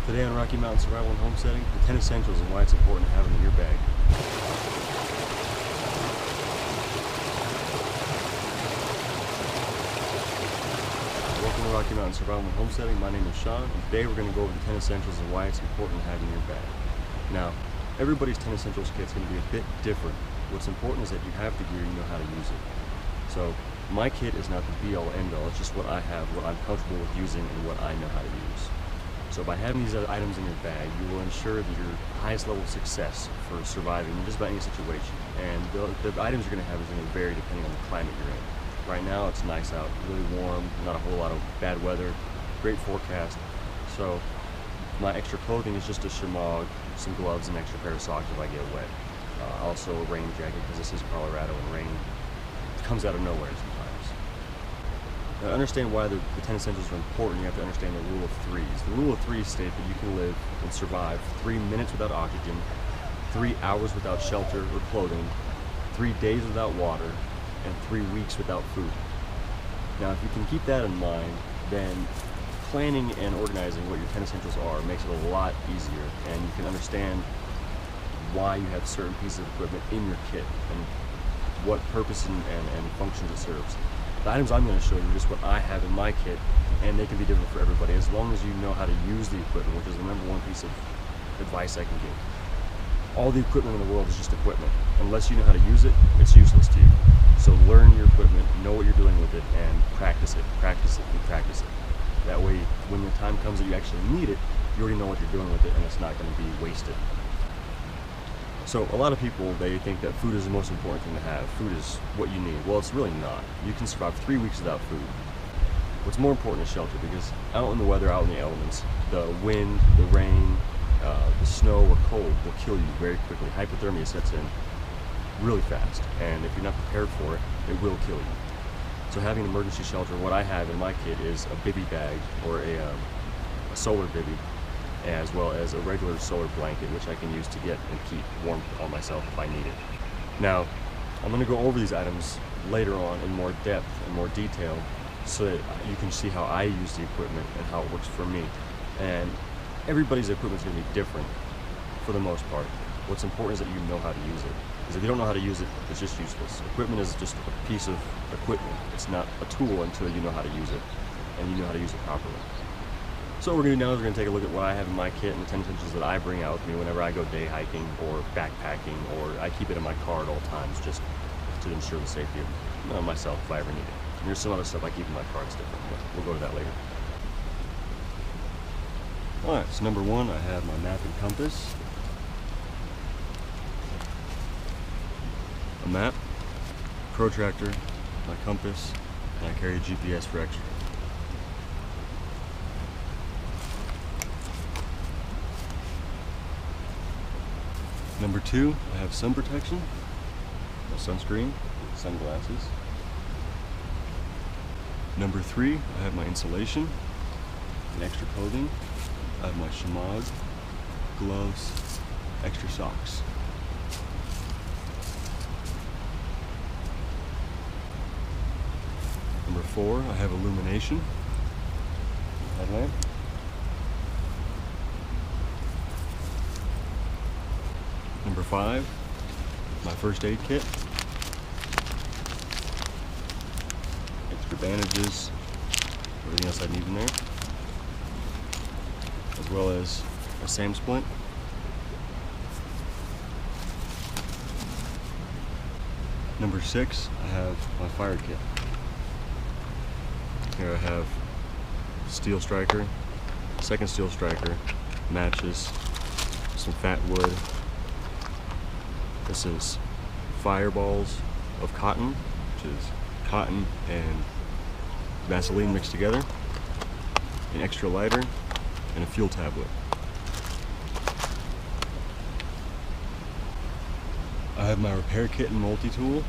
Today on Rocky Mountain Survival and Homesteading, the 10 essentials and why it's important to have them in your bag. Welcome to Rocky Mountain Survival and Homesteading. My name is Shawn, and today we're going to go over the 10 essentials and why it's important to have in your bag. Now, everybody's 10 essentials kit is going to be a bit different. What's important is that you have the gear, you know how to use it. So, my kit is not the be-all end-all, it's just what I have, what I'm comfortable with using, and what I know how to use. So by having these items in your bag, you will ensure that your highest level of success for surviving in just about any situation. And the items you're going to have is going to vary depending on the climate you're in. Right now it's nice out, really warm, not a whole lot of bad weather, great forecast. So my extra clothing is just a shemagh, some gloves, and an extra pair of socks if I get wet. Also a rain jacket because this is Colorado and rain comes out of nowhere sometimes. Now, to understand why the 10 essentials are important, you have to understand the rule of threes. The rule of threes state that you can live and survive 3 minutes without oxygen, 3 hours without shelter or clothing, 3 days without water, and 3 weeks without food. Now, if you can keep that in mind, then planning and organizing what your 10 essentials are makes it a lot easier, and you can understand why you have certain pieces of equipment in your kit and what purpose and functions it serves. The items I'm going to show you are just what I have in my kit, and they can be different for everybody as long as you know how to use the equipment, which is the #1 piece of advice I can give. All the equipment in the world is just equipment. Unless you know how to use it, it's useless to you. So learn your equipment, know what you're doing with it, and practice it, practice it, and practice it. That way, when the time comes that you actually need it, you already know what you're doing with it, and it's not going to be wasted. So a lot of people, they think that food is the most important thing to have. Food is what you need. Well, it's really not. You can survive 3 weeks without food. What's more important is shelter, because out in the weather, out in the elements, the wind, the rain, the snow or cold will kill you very quickly. Hypothermia sets in really fast, and if you're not prepared for it, it will kill you. So having an emergency shelter, what I have in my kit is a bivy bag or a solar bivy, as well as a regular solar blanket, which I can use to get and keep warm on myself if I need it. Now, I'm going to go over these items later on in more depth and more detail so that you can see how I use the equipment and how it works for me. And everybody's equipment is going to be different for the most part. What's important is that you know how to use it. Because if you don't know how to use it, it's just useless. Equipment is just a piece of equipment. It's not a tool until you know how to use it and you know how to use it properly. So what we're going to do now is we're going to take a look at what I have in my kit and the 10 essentials that I bring out with me whenever I go day hiking or backpacking, or I keep it in my car at all times just to ensure the safety of myself if I ever need it. And there's some other stuff I keep in my car that's different, but we'll go to that later. Alright, so #1, I have my map and compass. A map, protractor, my compass, and I carry a GPS for extra. #2, I have sun protection, a sunscreen, sunglasses. #3, I have my insulation and extra clothing. I have my shemagh, gloves, extra socks. #4, I have illumination, headlamp. #5, my first aid kit, extra bandages, everything else I need in there, as well as a SAM splint. #6, I have my fire kit. Here I have steel striker, second steel striker, matches, some fat wood. This is fireballs of cotton, which is cotton and Vaseline mixed together, an extra lighter, and a fuel tablet. I have my repair kit and multi-tool.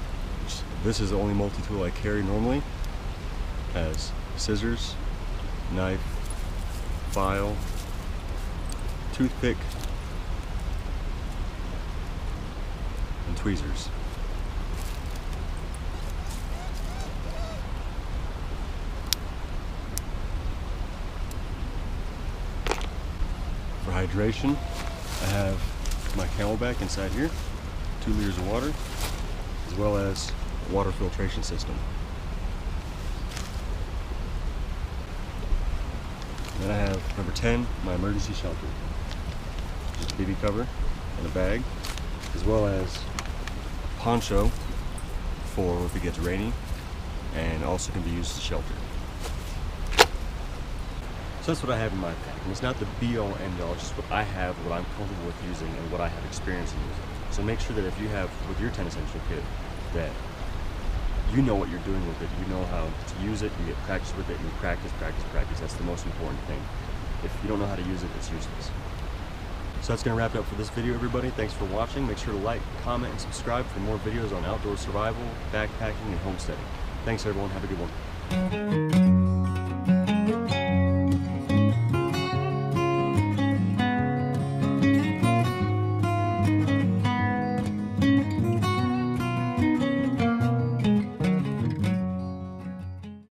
This is the only multi-tool I carry normally. It has scissors, knife, file, toothpick, and tweezers. For hydration, I have my Camelback inside here, 2 liters of water, as well as a water filtration system. Then I have number 10, my emergency shelter. Just a BB cover and a bag, as well as a poncho for if it gets rainy, and also can be used as shelter. So that's what I have in my pack, and it's not the be-all end-all, it's just what I have, what I'm comfortable with using, and what I have experience in using. So make sure that if you have, with your 10 Essential kit, that you know what you're doing with it, you know how to use it, you get practice with it, and you practice, practice, practice. That's the most important thing. If you don't know how to use it, it's useless. So that's going to wrap it up for this video, everybody. Thanks for watching. Make sure to like, comment, and subscribe for more videos on outdoor survival, backpacking, and homesteading. Thanks, everyone. Have a good one.